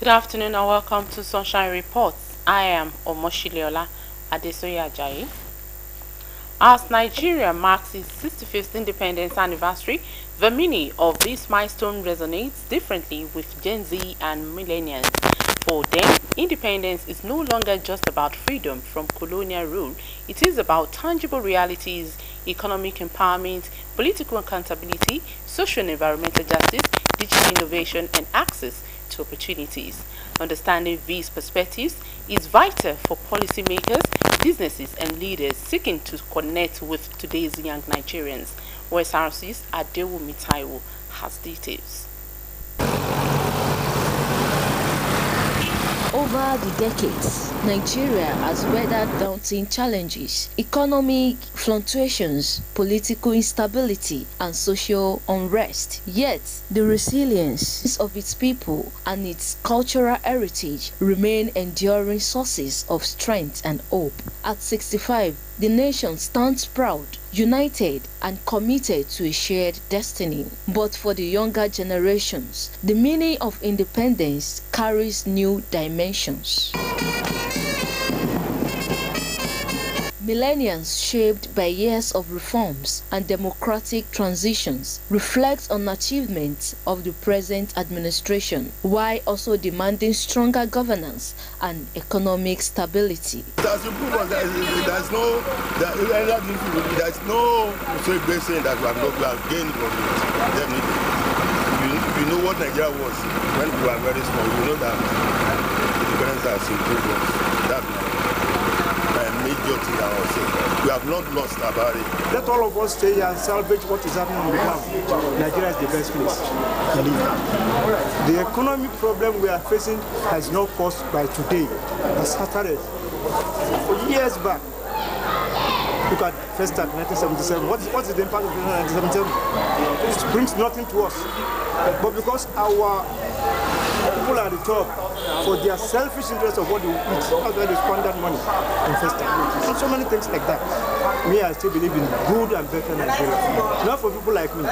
Good afternoon and welcome to Sunshine Reports. I am Omoshiliola Adesoye Ajayi. As Nigeria marks its 65th independence anniversary, the meaning of this milestone resonates differently with Gen Z and millennials. For them, independence is no longer just about freedom from colonial rule. It is about tangible realities, economic empowerment, political accountability, social and environmental justice, digital innovation, and access to opportunities. Understanding these perspectives is vital for policymakers, businesses, and leaders seeking to connect with today's young Nigerians. Osrc's Adewumi Taiwo has details. Over the decades, Nigeria has weathered daunting challenges, economic fluctuations, political instability, and social unrest. Yet, the resilience of its people and its cultural heritage remain enduring sources of strength and hope. At 65, the nation stands proud, united, and committed to a shared destiny. But for the younger generations, the meaning of independence carries new dimensions. Millennials shaped by years of reforms and democratic transitions reflect on achievements of the present administration, while also demanding stronger governance and economic stability. There's no great saying that we have gained from it. Definitely. You know what Nigeria was when we were very small. You know that independence has improved us. That's major thing I would say. We have not lost about it. Let all of us stay here and salvage what is happening on the ground. Nigeria is the best place to live. The economic problem we are facing has not caused by today. It started for years back. Look at first start 1977. What is the impact of 1977? It brings nothing to us. But because our people at the top, for their selfish interest of what they eat, that's why they squandered money in first time. And so many things like that. Me, I still believe in good and better Nigeria. Not for people like me,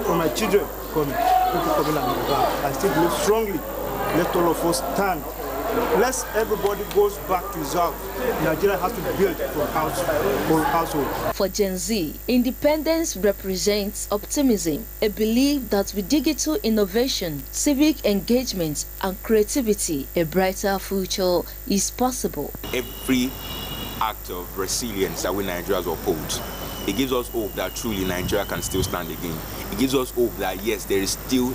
for my children coming, people coming and going. I still believe strongly. Let all of us stand. Unless everybody goes back to his house, Nigeria has to build from household. For Gen Z, independence represents optimism, a belief that with digital innovation, civic engagement, and creativity, a brighter future is possible. Every act of resilience that we Nigerians uphold, it gives us hope that truly Nigeria can still stand again. It gives us hope that yes, there is still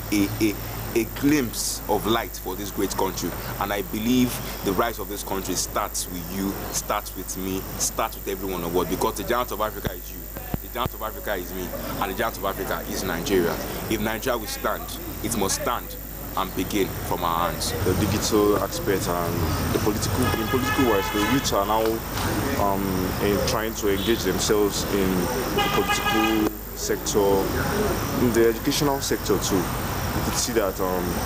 a glimpse of light for this great country, and I believe the rise of this country starts with you, starts with me, starts with everyone of us, because the giant of Africa is you, the giant of Africa is me, and the giant of Africa is Nigeria. If Nigeria will stand, it must stand and begin from our hands. The digital aspect and the political wise, the youth are now trying to engage themselves in the political sector, in the educational sector too. You can see that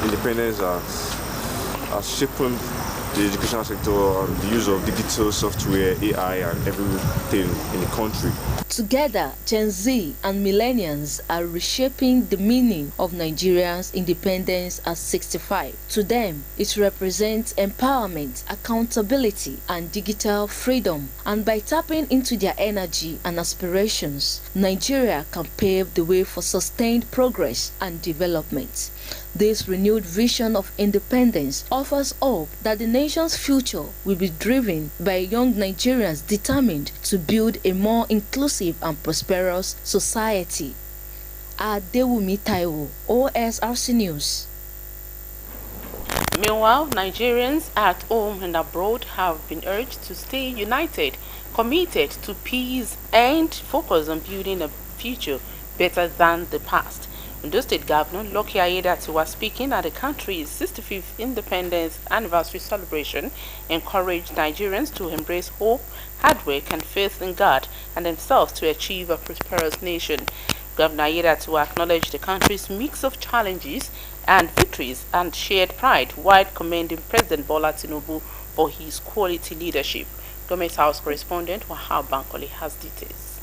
independence has shaped the educational sector and the use of digital software, AI, and everything in the country. Together, Gen Z and millennials are reshaping the meaning of Nigeria's independence at 65. To them, it represents empowerment, accountability, and digital freedom. And by tapping into their energy and aspirations, Nigeria can pave the way for sustained progress and development. This renewed vision of independence offers hope that the nation's future will be driven by young Nigerians determined to build a more inclusive and prosperous society. Adewumi Taiwo, Osrc News. Meanwhile, Nigerians at home and abroad have been urged to stay united, committed to peace, and focus on building a future better than the past. Ondo State Governor Lucky Aiyedatiwa, speaking at the country's 65th independence anniversary celebration, encouraged Nigerians to embrace hope, hard work, and faith in God and themselves to achieve a prosperous nation. Governor Aiyedatiwa acknowledged the country's mix of challenges and victories and shared pride while commending President Bola Tinubu for his quality leadership. Government House correspondent Wahab Bankole has details.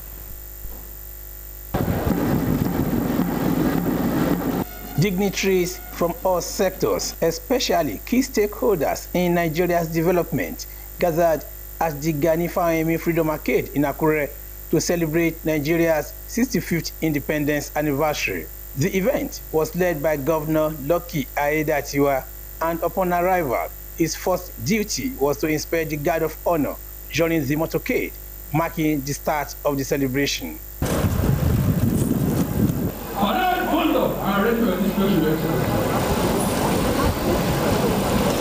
Dignitaries from all sectors, especially key stakeholders in Nigeria's development, gathered at the Gani Fawemi Freedom Arcade in Akure to celebrate Nigeria's 65th independence anniversary. The event was led by Governor Lucky Aiyedatiwa, and upon arrival, his first duty was to inspect the guard of honor during the motorcade, marking the start of the celebration.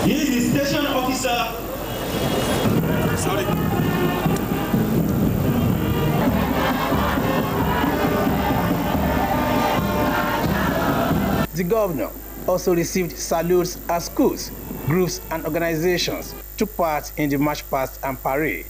He is the station officer. Sorry. The governor also received salutes as schools, groups, and organizations took part in the march past and parade.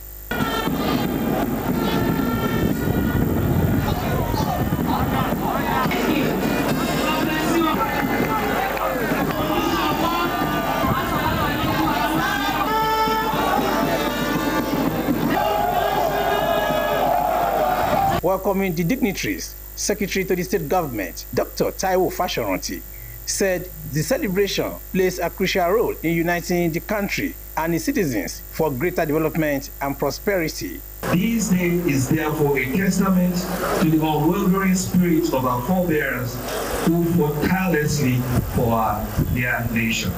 Welcoming the dignitaries, Secretary to the State Government, Dr. Taiwo Fashoranti, said the celebration plays a crucial role in uniting the country and its citizens for greater development and prosperity. This day is therefore a testament to the unwavering spirit of our forebears who fought tirelessly for their nation.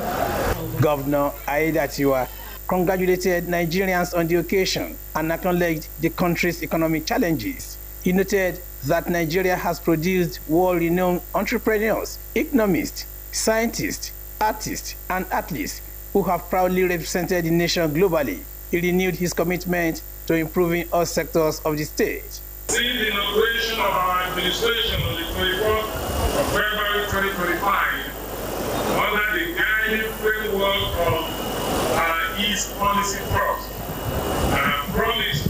Governor Aiyedatiwa congratulated Nigerians on the occasion and acknowledged the country's economic challenges. He noted that Nigeria has produced world-renowned entrepreneurs, economists, scientists, artists, and athletes who have proudly represented the nation globally. He renewed his commitment to improving all sectors of the state. Since the inauguration of our administration on the 24th of February 2025, under the guiding framework of our East Policy Trust, I have promised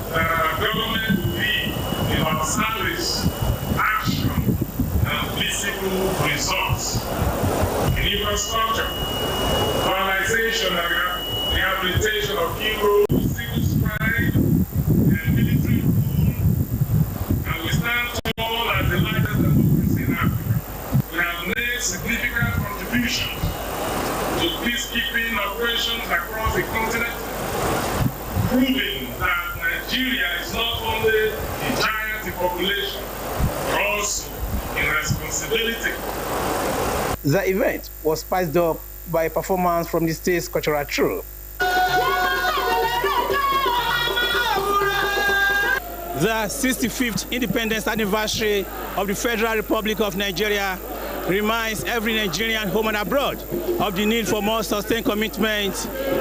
that our government will be in our service, action, and visible results in infrastructure, modernization, and rehabilitation of key roads, civil strife, and military rule, and we stand tall as the largest democracy in Africa. We have made significant contributions to peacekeeping operations across the continent, proving that Nigeria is not only a giant in population, but also in responsibility. The event was spiced up by a performance from the state's cultural troupe. The 65th independence anniversary of the Federal Republic of Nigeria reminds every Nigerian home and abroad of the need for more sustained commitment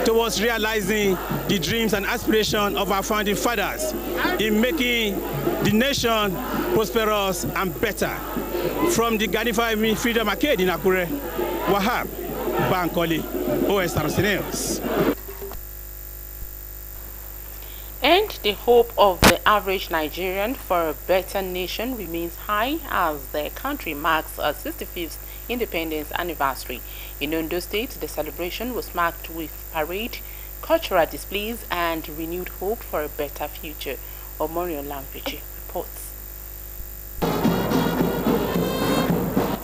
towards realizing the dreams and aspirations of our founding fathers in making the nation prosperous and better. From the Gani Fawemi Freedom Arcade in Akure, Wahab Bankole, Osrc News. And the hope of the average Nigerian for a better nation remains high as the country marks a 65th independence anniversary. In Ondo State, the celebration was marked with parade, cultural displays, and renewed hope for a better future. Omorion Lampechi reports.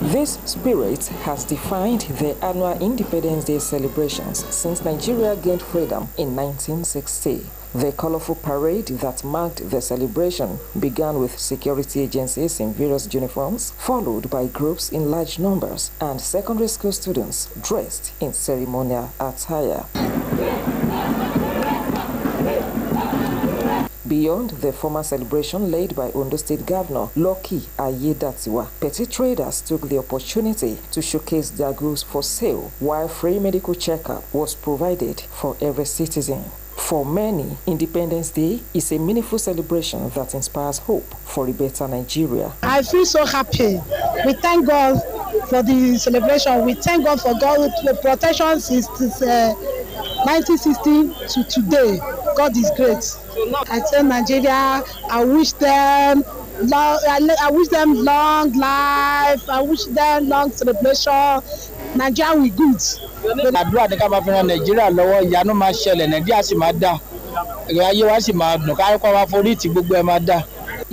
This spirit has defined the annual Independence Day celebrations since Nigeria gained freedom in 1960. The colorful parade that marked the celebration began with security agencies in various uniforms, followed by groups in large numbers and secondary school students dressed in ceremonial attire. Beyond the formal celebration led by Ondo State Governor Lucky Aiyedatiwa, petty traders took the opportunity to showcase their goods for sale, while free medical checkup was provided for every citizen. For many, Independence Day is a meaningful celebration that inspires hope for a better Nigeria. I feel so happy. We thank God for the celebration. We thank God for God's protection since 1960 to today. God is great. I tell Nigeria, I wish them long life. I wish them long celebration. Nigeria will good. Àdúrà ní ká máa fi ran Nàìjíríà lọ́wọ́, ìyanu máa ṣẹlẹ̀, Nàìjíríà sì máa dá. Ayé wa sì máa dùn, ká kọ́ wa forí tí gbogbo ẹ̀ máa dá.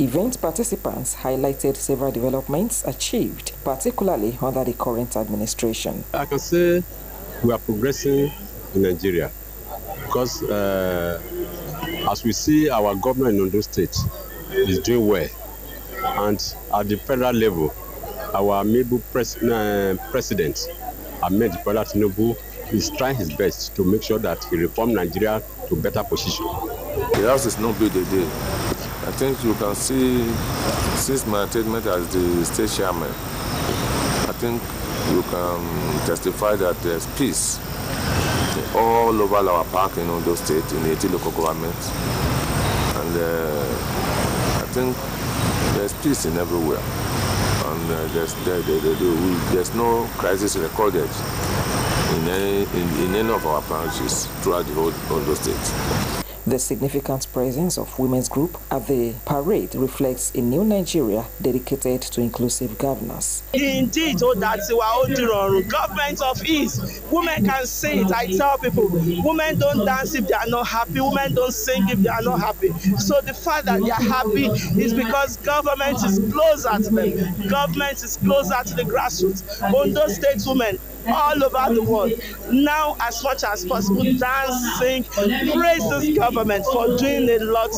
Event participants highlighted several developments achieved, particularly under the current administration. I can say we are progressing in Nigeria because as we see, our government in Ondo State is doing well, and at the federal level, our amiable president, Ahmed Bola Tinubu, is trying his best to make sure that he reforms Nigeria to better position. The house is not built a day. I think you can see, since my attainment as the state chairman, I think you can testify that there's peace all over our park in Ondo State, in 80 local governments. And I think there's peace in everywhere. And there's no crisis recorded in any of our parishes throughout the whole Ondo State. The significant presence of women's group at the parade reflects a new Nigeria dedicated to inclusive governance. Indeed, that's our government of ease. Women can sing it. I tell people, women don't dance if they are not happy. Women don't sing if they are not happy. So the fact that they are happy is because government is closer to them. Government is closer to the grassroots. Ondo State women all over the world now, as much as possible, dance, sing, praise this government for doing a lot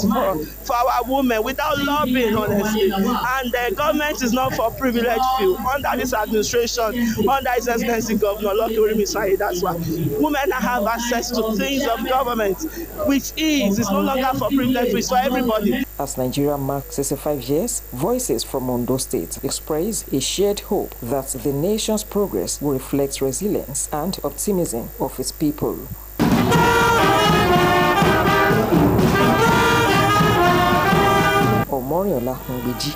for our women without lobbying, honestly. And the government is not for privileged few. Under this administration, under His Excellency Governor Lucky Orimisaye, that's why women have access to things of government with ease. It's no longer for privileged few, it's for everybody. As Nigeria marks 65 years, voices from Ondo State express a shared hope that the nation's progress will reflect resilience and optimism of its people. Omoriola Mbiji,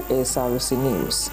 Osrc News.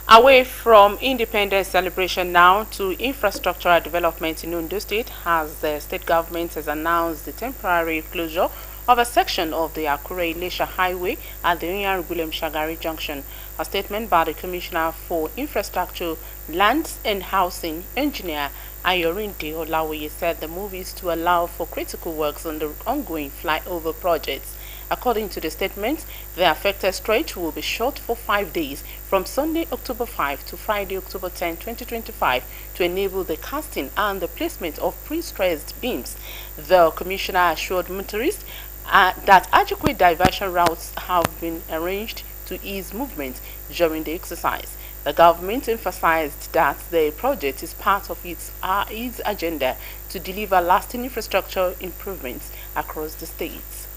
Away from independence celebration now to infrastructural development in Ondo State, as the state government has announced the temporary closure of a section of the Akure-Ilesha Highway at the Onyanrugulem-Shagari Junction. A statement by the Commissioner for Infrastructure, Lands and Housing, Engineer Iroyin Ipinle said the move is to allow for critical works on the ongoing flyover projects. According to the statement, the affected stretch will be shut for 5 days from Sunday, October 5 to Friday, October 10, 2025 to enable the casting and the placement of pre-stressed beams. The Commissioner assured motorists that adequate diversion routes have been arranged to ease movement during the exercise. The government emphasized that the project is part of its agenda to deliver lasting infrastructure improvements across the states.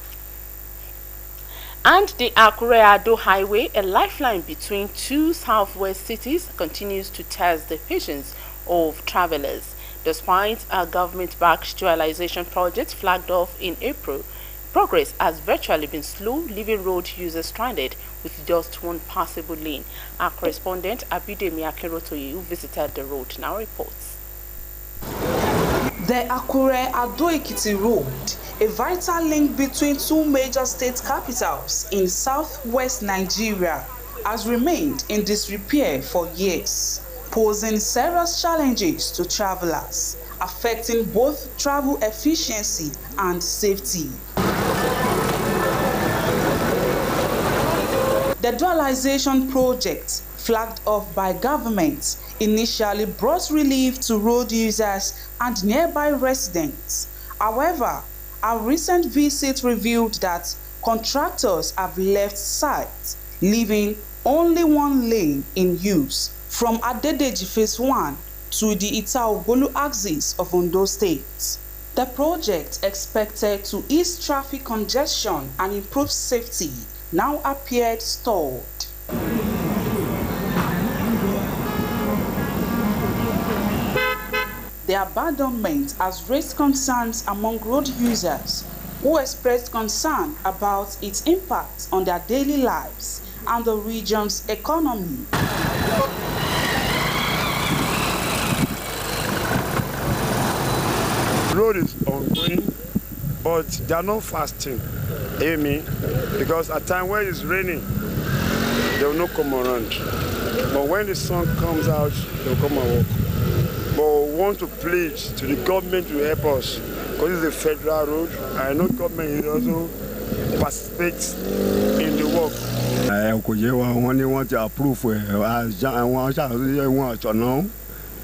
And the Akure-Ado Highway, a lifeline between two southwest cities, continues to test the patience of travelers. Despite a government-backed dualization project flagged off in April, progress has virtually been slow, leaving road users stranded with just one passable lane. Our correspondent Abidemi Akerotoye, who visited the road, now reports. The Akure-Ado-Ekiti Road, a vital link between two major state capitals in southwest Nigeria, has remained in disrepair for years, posing serious challenges to travelers, affecting both travel efficiency and safety. The dualization project, flagged off by government, initially brought relief to road users and nearby residents. However, a recent visit revealed that contractors have left site, leaving only one lane in use from Adedeji Phase 1 to the Ita-Ogbolu axis of Ondo State. The project, expected to ease traffic congestion and improve safety, now appeared stalled. The abandonment has raised concerns among road users who expressed concern about its impact on their daily lives and the region's economy. The road is ongoing, but they are not fasting, Amy, because at time when it's raining, they will not come around. But when the sun comes out, they will come and walk. But we want to plead to the government to help us, because it's a federal road. I know government is also participate in the work. Kò yé wa wọ́n ní wọ́n ti approve àwọn aṣáájú wọn àṣọ̀nà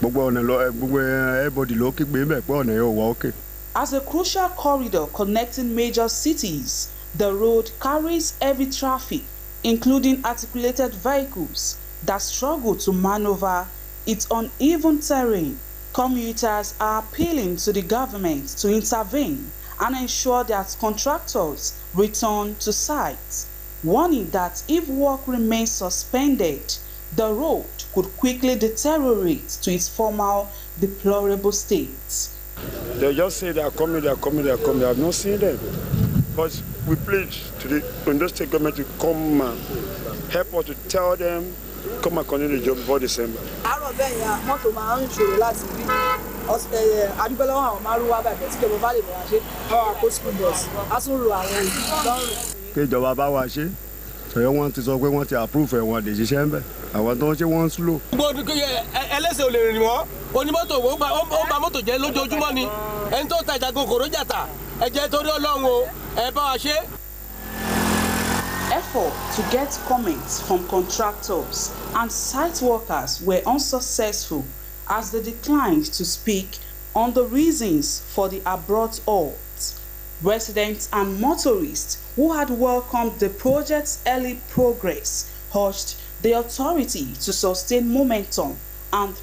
gbogbo ọ̀nà gbogbo everybody ló kígbe bẹ́ẹ̀ pé ọ̀nà yóò wá òkè. As a crucial corridor connecting major cities, the road carries heavy traffic, including articulated vehicles that struggle to maneuver its uneven terrain. Commuters are appealing to the government to intervene and ensure that contractors return to site, warning that if work remains suspended, the road could quickly deteriorate to its former deplorable state. They just say they are coming, they are coming, they are coming. I have not seen them. But we plead to the Ondo State government to come and help us to tell them, come and continue the job before December. Kéjọba bá wa ṣe, ṣọyọ́ wọ́n ti sọ pé wọ́n ti approve ẹ̀ wọ́n lè ṣiṣẹ́ ń bẹ̀. Àwọn tó ń ṣe wọ́n slow. Gbogbo ẹlẹ́sẹ̀ ò lè rìn wọ́n, onímọ́tò ó ba mọ́tò jẹ́ lójoojúmọ́ ni, ẹni tó tajà gan kòró jàtà, ẹ jẹ́ torí Ọlọ́run o, ẹ bá wa ṣe. Effort to get comments from contractors and site workers were unsuccessful as they declined to speak on the reasons for the abrupt halt. Residents and motorists who had welcomed the project's early progress urged the authority to sustain momentum and